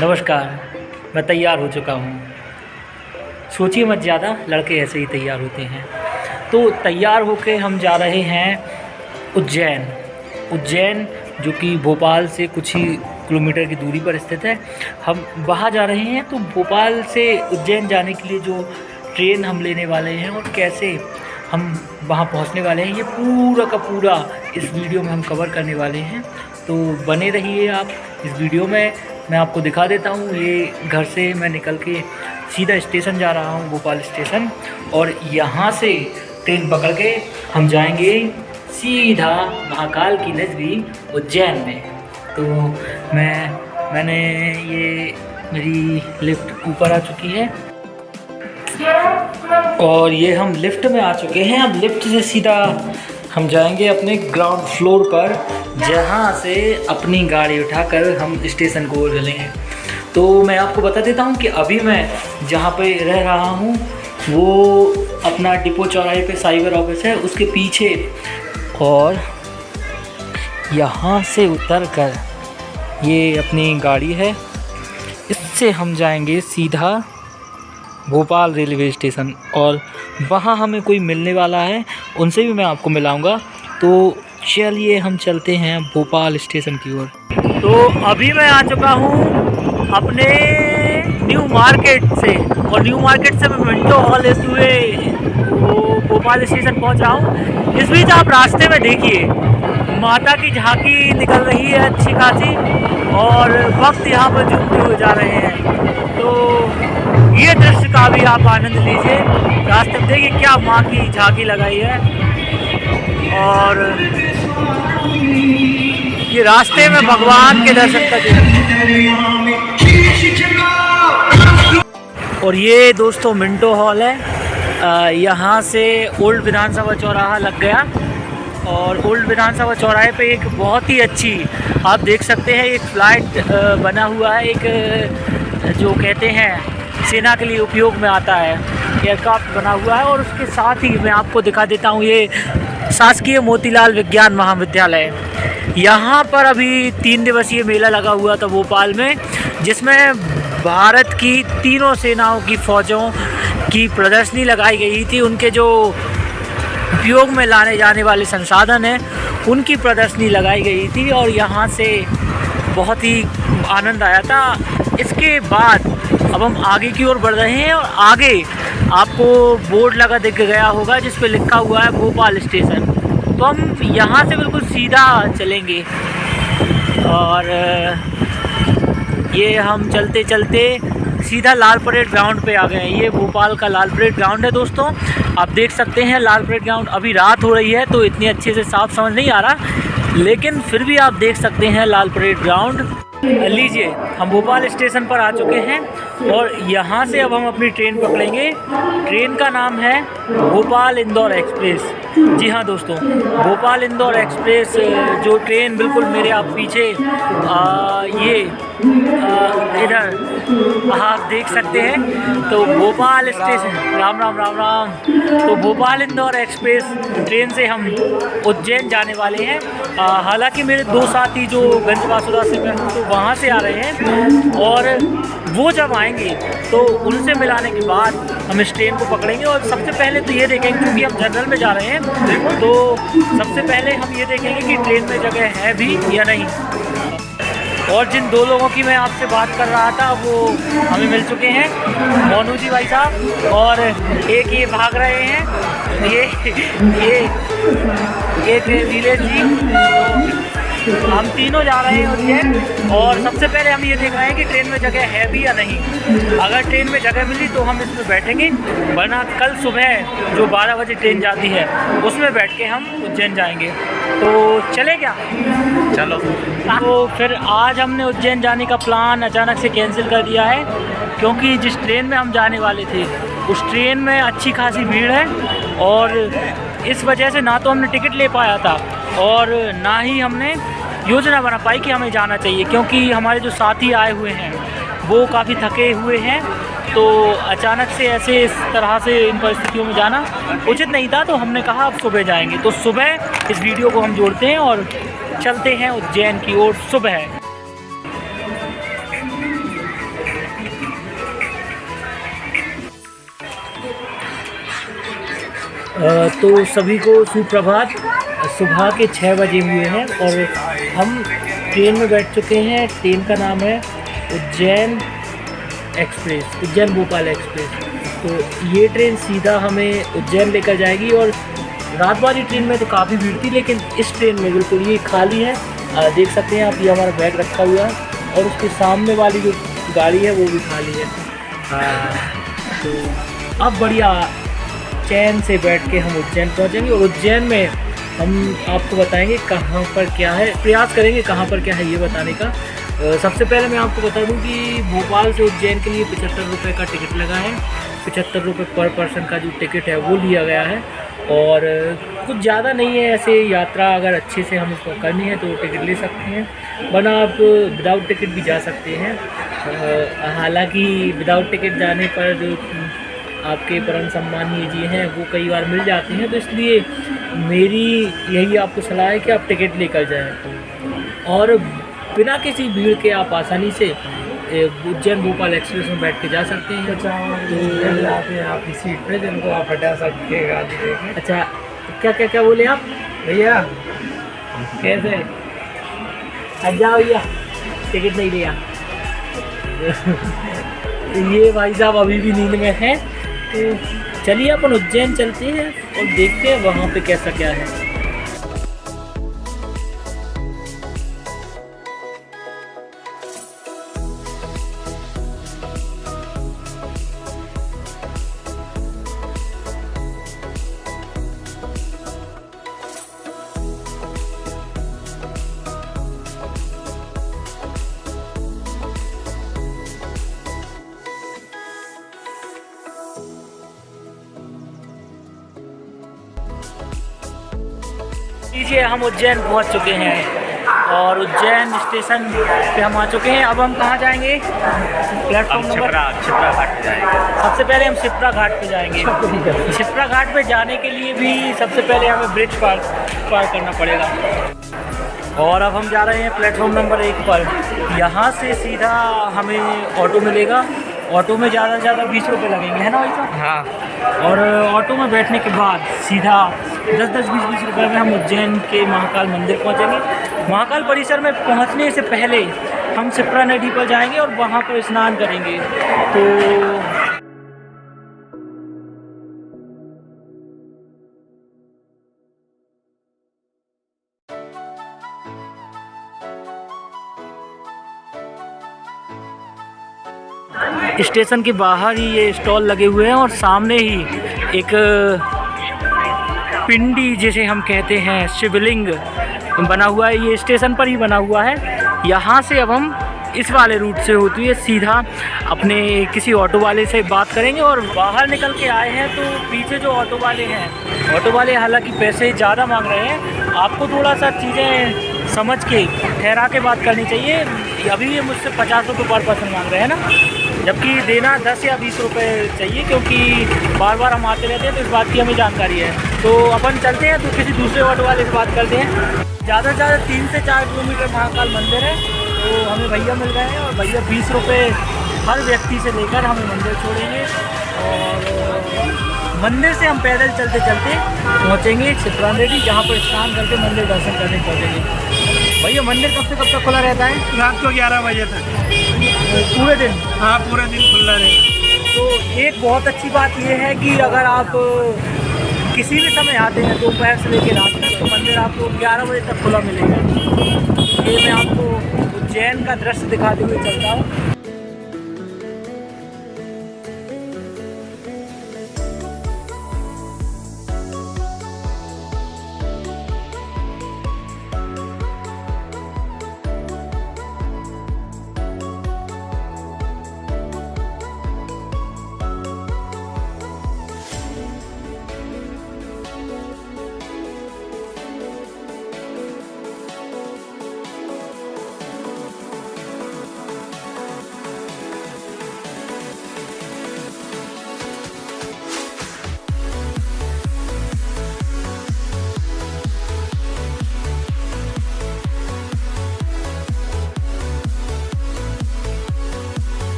नमस्कार। मैं तैयार हो चुका हूँ। सोचिए मत ज़्यादा, लड़के ऐसे ही तैयार होते हैं। तो तैयार होके हम जा रहे हैं उज्जैन, जो कि भोपाल से कुछ ही किलोमीटर की दूरी पर स्थित है। हम वहाँ जा रहे हैं। तो भोपाल से उज्जैन जाने के लिए जो ट्रेन हम लेने वाले हैं और कैसे हम वहाँ पहुँचने वाले हैं, ये पूरा का पूरा इस वीडियो में हम कवर करने वाले हैं। तो बने रहिए आप इस वीडियो में। मैं आपको दिखा देता हूँ। ये घर से मैं निकल के सीधा स्टेशन जा रहा हूँ, भोपाल स्टेशन, और यहाँ से ट्रेन पकड़ के हम जाएंगे सीधा महाकाल की नगरी उज्जैन में। तो मैंने ये मेरी लिफ्ट ऊपर आ चुकी है और ये हम लिफ्ट में आ चुके हैं। अब लिफ्ट से सीधा हम जाएंगे अपने ग्राउंड फ्लोर पर, जहाँ से अपनी गाड़ी उठाकर हम स्टेशन को चलेंगे। तो मैं आपको बता देता हूँ कि अभी मैं जहाँ पे रह रहा हूँ वो अपना डिपो चौराहे पे साइबर ऑफिस है, उसके पीछे। और यहाँ से उतरकर ये अपनी गाड़ी है, इससे हम जाएंगे सीधा भोपाल रेलवे स्टेशन, और वहाँ हमें कोई मिलने वाला है, उनसे भी मैं आपको मिलाऊंगा। तो चलिए हम चलते हैं भोपाल स्टेशन की ओर। तो अभी मैं आ चुका हूँ अपने न्यू मार्केट से, और न्यू मार्केट से मैं मिंटो हॉल लेते हुए वो भोपाल स्टेशन पहुँच रहा हूँ। इस बीच आप रास्ते में देखिए माता की झांकी निकल रही है अच्छी खासी, और वक्त यहाँ पर झूमते हुए जा रहे हैं। तो ये दृश्य का भी आप आनंद लीजिए। रास्ते में देखिए क्या माँ की झांकी लगाई है, और ये रास्ते में भगवान के दर्शन कर। और ये दोस्तों मिंटो हॉल है। यहाँ से ओल्ड विधानसभा चौराहा लग गया, और ओल्ड विधानसभा चौराहे पे एक बहुत ही अच्छी आप देख सकते हैं एक फ्लाइट बना हुआ है, एक जो कहते हैं सेना के लिए उपयोग में आता है, एयरक्राफ्ट बना हुआ है। और उसके साथ ही मैं आपको दिखा देता हूँ ये शासकीय मोतीलाल विज्ञान महाविद्यालय। यहाँ पर अभी 3 दिवसीय मेला लगा हुआ था भोपाल में, जिसमें भारत की तीनों सेनाओं की फ़ौजों की प्रदर्शनी लगाई गई थी। उनके जो उपयोग में लाने जाने वाले संसाधन हैं उनकी प्रदर्शनी लगाई गई थी, और यहाँ से बहुत ही आनंद आया था। इसके बाद अब हम आगे की ओर बढ़ रहे हैं, और आगे आपको बोर्ड लगा दिख गया होगा जिस पे लिखा हुआ है भोपाल स्टेशन। तो हम यहाँ से बिल्कुल सीधा चलेंगे, और ये हम चलते चलते सीधा लाल परेड ग्राउंड पे आ गए हैं। ये भोपाल का लाल परेड ग्राउंड है दोस्तों, आप देख सकते हैं लाल परेड ग्राउंड। अभी रात हो रही है तो इतनी अच्छे से साफ समझ नहीं आ रहा, लेकिन फिर भी आप देख सकते हैं लाल परेड ग्राउंड। लीजिए हम भोपाल स्टेशन पर आ चुके हैं, और यहाँ से अब हम अपनी ट्रेन पकड़ेंगे। ट्रेन का नाम है भोपाल इंदौर एक्सप्रेस। जी हाँ दोस्तों, भोपाल इंदौर एक्सप्रेस जो ट्रेन बिल्कुल मेरे आप पीछे ये इधर आप देख सकते हैं। तो भोपाल स्टेशन, राम राम राम राम। तो भोपाल इंदौर एक्सप्रेस ट्रेन से हम उज्जैन जाने वाले हैं। हालांकि मेरे 2 साथी जो गंज वासुदा से मैं हूँ तो वहाँ से आ रहे हैं, और वो जब आएंगे तो उनसे मिलाने के बाद हम इस ट्रेन को पकड़ेंगे। और सबसे पहले तो ये देखेंगे, क्योंकि हम जनरल में जा रहे हैं, तो सबसे पहले हम ये देखेंगे कि ट्रेन में जगह है भी या नहीं। और जिन 2 लोगों की मैं आपसे बात कर रहा था वो हमें मिल चुके हैं, मोनू जी भाई साहब, और एक ये भाग रहे हैं, ये एक नीलेश जी। हम तीनों जा रहे हैं उज्जैन, और सबसे पहले हम ये देख रहे हैं कि ट्रेन में जगह है भी या नहीं। अगर ट्रेन में जगह मिली तो हम इसमें बैठेंगे, वरना कल सुबह जो 12 बजे ट्रेन जाती है उसमें बैठ के हम उज्जैन जाएंगे। तो चले क्या? चलो। तो फिर आज हमने उज्जैन जाने का प्लान अचानक से कैंसिल कर दिया है, क्योंकि जिस ट्रेन में हम जाने वाले थे उस ट्रेन में अच्छी खासी भीड़ है, और इस वजह से ना तो हमने टिकट ले पाया था और ना ही हमने योजना बना पाई कि हमें जाना चाहिए, क्योंकि हमारे जो साथी आए हुए हैं वो काफ़ी थके हुए हैं। तो अचानक से ऐसे इस तरह से इन परिस्थितियों में जाना उचित नहीं था, तो हमने कहा अब सुबह जाएंगे। तो सुबह इस वीडियो को हम जोड़ते हैं और चलते हैं उज्जैन की ओर सुबह। तो सभी को सुप्रभात। सुबह के 6 बजे हुए हैं और हम ट्रेन में बैठ चुके हैं। ट्रेन का नाम है उज्जैन एक्सप्रेस, उज्जैन भोपाल एक्सप्रेस। तो ये ट्रेन सीधा हमें उज्जैन लेकर जाएगी। और रात वाली ट्रेन में तो काफ़ी भीड़ थी, लेकिन इस ट्रेन में बिल्कुल ये खाली है। देख सकते हैं आप, ये हमारा बैग रखा हुआ है और उसके सामने वाली जो गाड़ी है वो भी खाली है। तो अब बढ़िया चैन से बैठ के हम उज्जैन पहुंचेंगे और उज्जैन में हम आपको बताएंगे कहाँ पर क्या है, प्रयास करेंगे कहाँ पर क्या है ये बताने का। सबसे पहले मैं आपको बता दूं कि भोपाल से उज्जैन के लिए 75 रुपये का टिकट लगा है। 75 रुपये पर पर्सन का जो टिकट है वो लिया गया है और कुछ ज़्यादा नहीं है। ऐसे यात्रा अगर अच्छे से हम इसको करनी है तो टिकट ले सकते हैं, वरना आप विदाउट टिकट भी जा सकते हैं। हालांकि विदाउट टिकट जाने पर जो आपके परम सम्मानीय जी हैं वो कई बार मिल जाते हैं, तो इसलिए मेरी यही आपको सलाह है कि आप टिकट लेकर जाएं और बिना किसी भीड़ के आप आसानी से उज्जैन भोपाल एक्सप्रेस में बैठ के जा सकते हैं। तो आप इस सीट पे जिनको आप हटा सकते हैं। अच्छा, क्या क्या क्या बोले आप भैया? कैसे हट जाओ भैया, टिकट नहीं लिया। ये भाई साहब अभी भी नींद में हैं। तो चलिए अपन उज्जैन चलते हैं और देखते हैं वहाँ पे कैसा क्या है। लीजिए, हम उज्जैन पहुंच चुके हैं और उज्जैन स्टेशन पे हम आ चुके हैं। अब हम कहाँ जाएंगे? प्लेटफॉर्म नंबर शिप्रा घाट पे जाएंगे। सबसे पहले हम शिप्रा घाट पे जाएंगे। शिप्रा घाट पे जाने के लिए भी सबसे पहले हमें ब्रिज पार करना पड़ेगा। और अब हम जा रहे हैं प्लेटफॉर्म नंबर 1 पर। यहाँ से सीधा हमें ऑटो मिलेगा। ऑटो में ज़्यादा से ज़्यादा 20 रुपये लगेंगे, है ना भाई साहब? हाँ। और ऑटो में बैठने के बाद सीधा 10-20 रुपये में हम उज्जैन के महाकाल मंदिर पहुंचेंगे। महाकाल परिसर में पहुंचने से पहले हम शिप्रा नदी पर जाएंगे और वहां पर स्नान करेंगे। तो स्टेशन के बाहर ही ये स्टॉल लगे हुए हैं और सामने ही एक पिंडी जिसे हम कहते हैं शिवलिंग बना हुआ है। ये स्टेशन पर ही बना हुआ है। यहाँ से अब हम इस वाले रूट से होती है सीधा अपने किसी ऑटो वाले से बात करेंगे और बाहर निकल के आए हैं। तो पीछे जो ऑटो वाले हैं, ऑटो वाले हालांकि पैसे ज़्यादा मांग रहे हैं। आपको थोड़ा सा चीज़ें समझ के ठहरा के बात करनी चाहिए। अभी ये मुझसे 50 रुपये पर पर्सन मांग रहे हैं ना, जबकि देना 10 या 20 रुपये चाहिए, क्योंकि बार बार हम आते रहते हैं तो इस बात की हमें जानकारी है। तो अपन चलते हैं तो किसी दूसरे ऑटो वाले से बात करते हैं। ज़्यादा से ज़्यादा 3 से 4 किलोमीटर महाकाल मंदिर है। तो हमें भैया मिल गए हैं और भैया 20 रुपये हर व्यक्ति से लेकर हमें मंदिर छोड़ेंगे और मंदिर से हम पैदल चलते चलते पहुँचेंगे शिप्रा नदी, जहाँ पर स्नान करके मंदिर दर्शन करने पहुँचेंगे। भैया मंदिर कब से कब तक खुला रहता है? रात को 11 बजे तक। पूरे दिन? हाँ, पूरे दिन खुला रहेगा। तो एक बहुत अच्छी बात यह है कि अगर आप किसी भी समय आते हैं दोपहर से लेकर रात तक, तो मंदिर आपको 11 बजे तक खुला मिलेगा। ये मैं आपको उज्जैन का दृश्य दिखाते हुए चलता हूँ।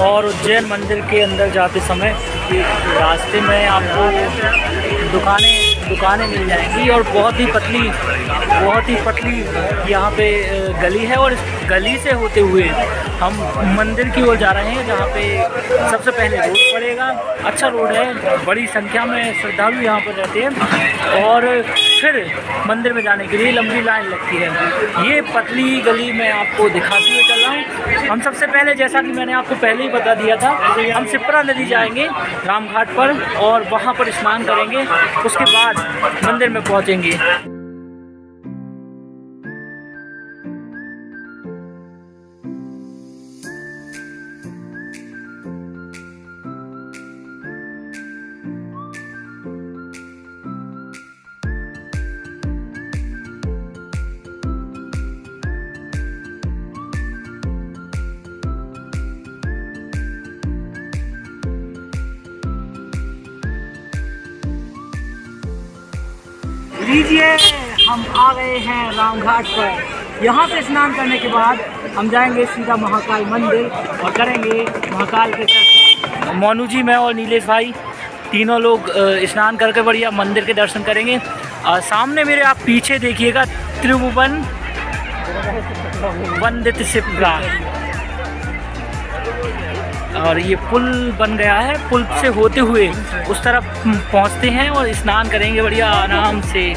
और उज्जैन मंदिर के अंदर जाते समय रास्ते में आपको दुकानें मिल जाएंगी और बहुत ही पतली यहाँ पे गली है। और इस गली से होते हुए हम मंदिर की ओर जा रहे हैं, जहाँ पे सबसे पहले रोड पड़ेगा। अच्छा रोड है, बड़ी संख्या में श्रद्धालु यहाँ पर रहते हैं और फिर मंदिर में जाने के लिए लंबी लाइन लगती है। ये पतली गली मैं आपको दिखाते हुए चल रहा हूँ। हम सबसे पहले, जैसा कि मैंने आपको पहले ही बता दिया था, हम शिप्रा नदी जाएंगे रामघाट पर और वहाँ पर स्नान करेंगे। उसके बाद मंदिर में पहुँचेंगे। लीजिए, हम आ गए हैं रामघाट पर। यहाँ से स्नान करने के बाद हम जाएंगे सीधा महाकाल मंदिर और करेंगे महाकाल के दर्शन। मोनू जी, मैं और नीलेश भाई तीनों लोग स्नान करके बढ़िया मंदिर के दर्शन करेंगे। सामने मेरे आप पीछे देखिएगा त्रिभुवन वंदित शिप्रा, और ये पुल बन गया है। पुल से होते हुए उस तरफ पहुंचते हैं और स्नान करेंगे बढ़िया आराम से।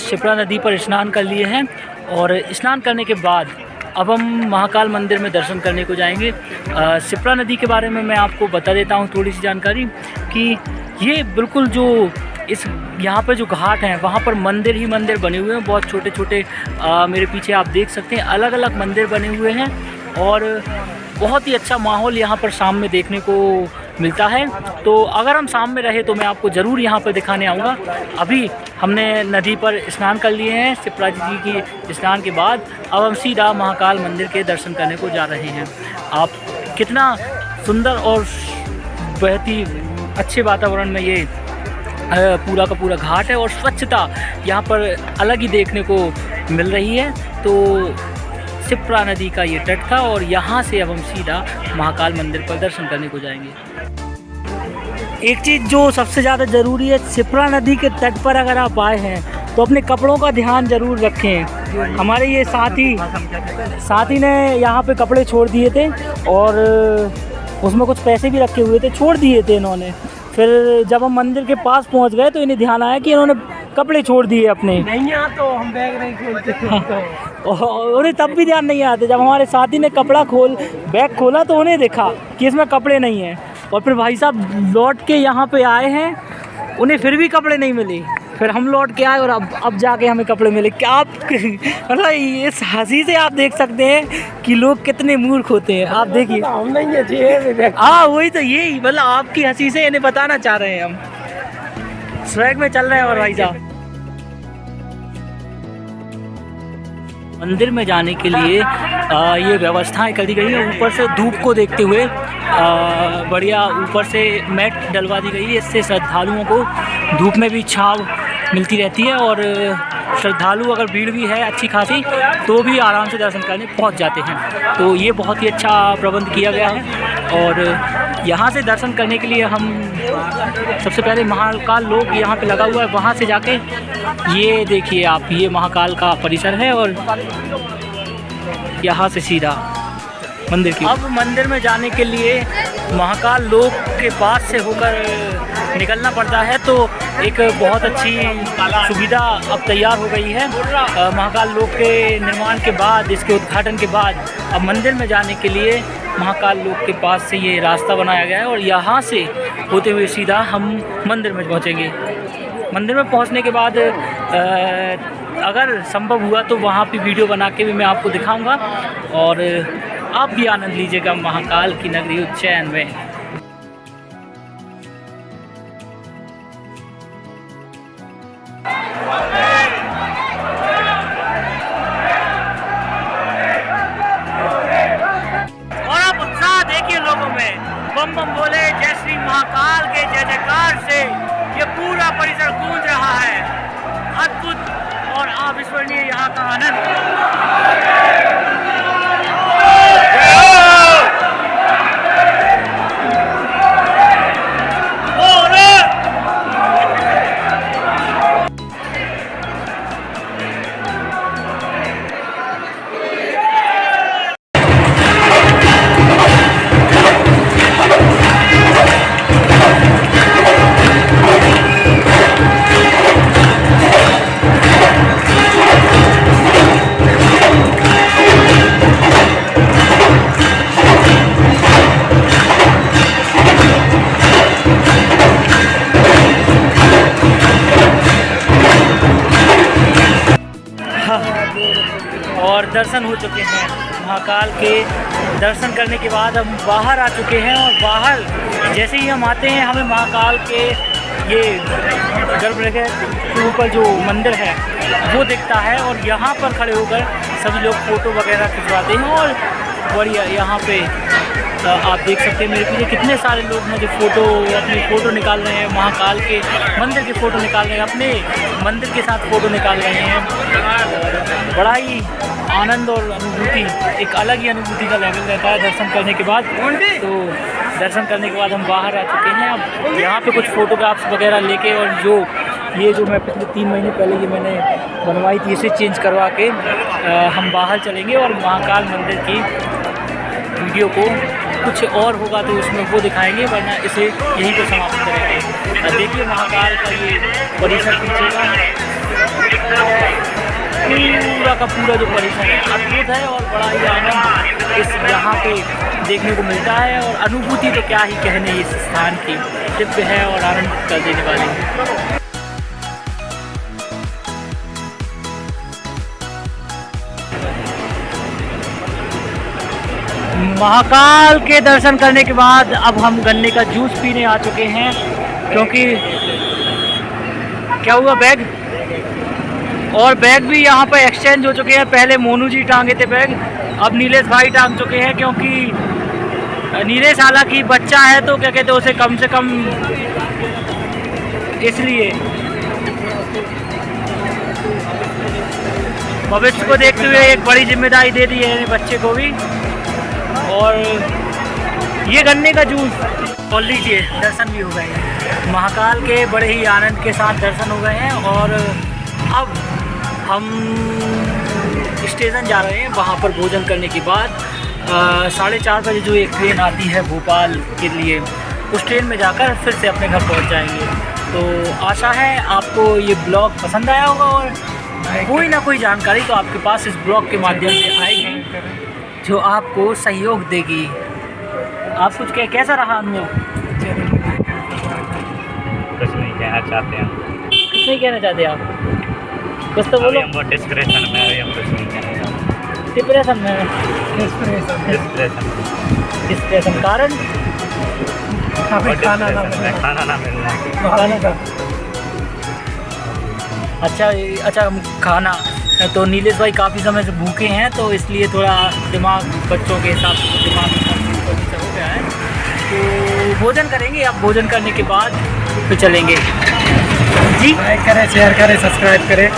शिप्रा नदी पर स्नान कर लिए हैं और स्नान करने के बाद अब हम महाकाल मंदिर में दर्शन करने को जाएंगे। शिप्रा नदी के बारे में मैं आपको बता देता हूँ थोड़ी सी जानकारी कि ये बिल्कुल जो इस यहाँ पे जो घाट हैं वहाँ पर मंदिर ही मंदिर बने हुए हैं। बहुत छोटे छोटे मेरे पीछे आप देख सकते हैं अलग अलग मंदिर बने हुए हैं और बहुत ही अच्छा माहौल यहाँ पर शाम में देखने को मिलता है। तो अगर हम शाम में रहे तो मैं आपको ज़रूर यहाँ पर दिखाने आऊँगा। अभी हमने नदी पर स्नान कर लिए हैं शिप्रा जी की स्नान के बाद। अब हम सीधा महाकाल मंदिर के दर्शन करने को जा रहे हैं। आप कितना सुंदर और बहुत ही अच्छे वातावरण में ये पूरा का पूरा घाट है और स्वच्छता यहाँ पर अलग ही देखने को मिल रही है। तो शिप्रा नदी का ये तट था और यहाँ से अब हम सीधा महाकाल मंदिर पर दर्शन करने को जाएंगे। एक चीज़ जो सबसे ज़्यादा ज़रूरी है, शिप्रा नदी के तट पर अगर आप आए हैं तो अपने कपड़ों का ध्यान ज़रूर रखें। हमारे ये साथी ने यहाँ पे कपड़े छोड़ दिए थे और उसमें कुछ पैसे भी रखे हुए थे, छोड़ दिए थे इन्होंने। फिर जब हम मंदिर के पास पहुँच गए तो इन्हें ध्यान आया कि इन्होंने कपड़े छोड़ दिए अपने। नहीं यहाँ तो हम बैग नहीं खोलते उन्हें तब भी ध्यान नहीं आते। जब हमारे साथी ने बैग खोला तो उन्हें देखा कि इसमें कपड़े नहीं हैं और फिर भाई साहब लौट के यहाँ पे आए हैं, उन्हें फिर भी कपड़े नहीं मिले। फिर हम लौट के आए और अब जाके हमें कपड़े मिले। क्या आप मतलब इस हंसी से आप देख सकते हैं कि लोग कितने मूर्ख होते हैं। आप देखिए, हम नहीं है। हाँ वही तो, यही मतलब आपकी हंसी से इन्हें बताना चाह रहे हैं हम। स्वैग में चल रहे हैं। और भाई साहब मंदिर में जाने के लिए ये व्यवस्थाएं कर दी गई है। ऊपर से धूप को देखते हुए बढ़िया ऊपर से मैट डलवा दी गई है। इससे श्रद्धालुओं को धूप में भी छांव मिलती रहती है और श्रद्धालु अगर भीड़ भी है अच्छी खासी तो भी आराम से दर्शन करने पहुंच जाते हैं। तो ये बहुत ही अच्छा प्रबंध किया गया है। और यहाँ से दर्शन करने के लिए हम सबसे पहले महाकाल लोक यहाँ पे लगा हुआ है, वहाँ से जाके ये देखिए आप, ये महाकाल का परिसर है और यहाँ से सीधा मंदिर की। अब मंदिर में जाने के लिए महाकाल लोक के पास से होकर निकलना पड़ता है। तो एक बहुत अच्छी सुविधा अब तैयार हो गई है। महाकाल लोक के निर्माण के बाद, इसके उद्घाटन के बाद अब मंदिर में जाने के लिए महाकाल लोक के पास से ये रास्ता बनाया गया है और यहाँ से होते हुए सीधा हम मंदिर में पहुँचेंगे। मंदिर में पहुँचने के बाद अगर संभव हुआ तो वहाँ पे वीडियो बना के भी मैं आपको दिखाऊंगा और आप भी आनंद लीजिएगा महाकाल की नगरी उज्जैन में। और आप उत्साह अविस्मरणीय यहाँ का आनंद। और दर्शन हो चुके हैं महाकाल के। दर्शन करने के बाद हम बाहर आ चुके हैं और बाहर जैसे ही हम आते हैं हमें महाकाल के ये गर्भगृह के ऊपर जो मंदिर है वो दिखता है और यहाँ पर खड़े होकर सभी लोग फ़ोटो वगैरह खिंचवाते हैं। और बढ़िया यहाँ पे आप देख सकते हैं मेरे पीछे कितने सारे लोग हैं जो अपनी फ़ोटो निकाल रहे हैं, महाकाल के मंदिर की फ़ोटो निकाल रहे हैं, अपने मंदिर के साथ फ़ोटो निकाल रहे हैं। बड़ा ही आनंद और अनुभूति, एक अलग ही अनुभूति का लेवल रहता है दर्शन करने के बाद। तो दर्शन करने के बाद हम बाहर आ चुके हैं। अब यहाँ पे कुछ फ़ोटोग्राफ्स वगैरह लेके और जो मैं पिछले 3 महीने पहले ये मैंने बनवाई थी इसे चेंज करवा के हम बाहर चलेंगे और महाकाल मंदिर की वीडियो को कुछ और होगा तो उसमें वो दिखाएंगे, वरना इसे यहीं पर समाप्त करेंगे। देखिए महाकाल का ये परिसर पीछे का पूरा जो परिसर है अद्भुत है और बड़ा ही आनंद इस यहाँ पे देखने को मिलता है। और अनुभूति तो क्या ही कहने इस स्थान की, दिव्य है और आनंद कर देने वाली। महाकाल के दर्शन करने के बाद अब हम गन्ने का जूस पीने आ चुके हैं, क्योंकि क्या हुआ बैग भी यहाँ पर एक्सचेंज हो चुके हैं। पहले मोनू जी टांगे थे बैग, अब नीलेश भाई टांग चुके हैं, क्योंकि नीलेश हालांकि बच्चा है तो क्या कहते हैं उसे कम से कम इसलिए भविष्य को देखते हुए एक बड़ी जिम्मेदारी दे दी है बच्चे को भी। और ये गन्ने का जूस और लीजिए, दर्शन भी हो गए हैं महाकाल के, बड़े ही आनंद के साथ दर्शन हो गए हैं। और अब हम स्टेशन जा रहे हैं, वहाँ पर भोजन करने के बाद 4:30 बजे जो एक ट्रेन आती है भोपाल के लिए, उस ट्रेन में जाकर फिर से अपने घर पहुँच जाएंगे। तो आशा है आपको ये ब्लॉग पसंद आया होगा और कोई ना कोई जानकारी तो आपके पास इस ब्लॉग के माध्यम से आएगी जो आपको सहयोग देगी। आप कुछ कैसा रहा अनुभव? कुछ नहीं कहना चाहते हैं। कुछ नहीं कहना चाहते आप? कुछ तो बोलो। हम डिस्प्रेशन में हैं, हम कुछ नहीं कहना चाहते। डिप्रेशन में? डिस्प्रेशन कारण? खाना ना मिलना। अच्छा खाना। तो नीलेश भाई काफ़ी समय से भूखे हैं, तो इसलिए थोड़ा दिमाग बच्चों के हिसाब से दिमाग हो गया है। तो भोजन करेंगे, अब भोजन करने के बाद फिर चलेंगे जी। लाइक करें, शेयर करें, सब्सक्राइब करें।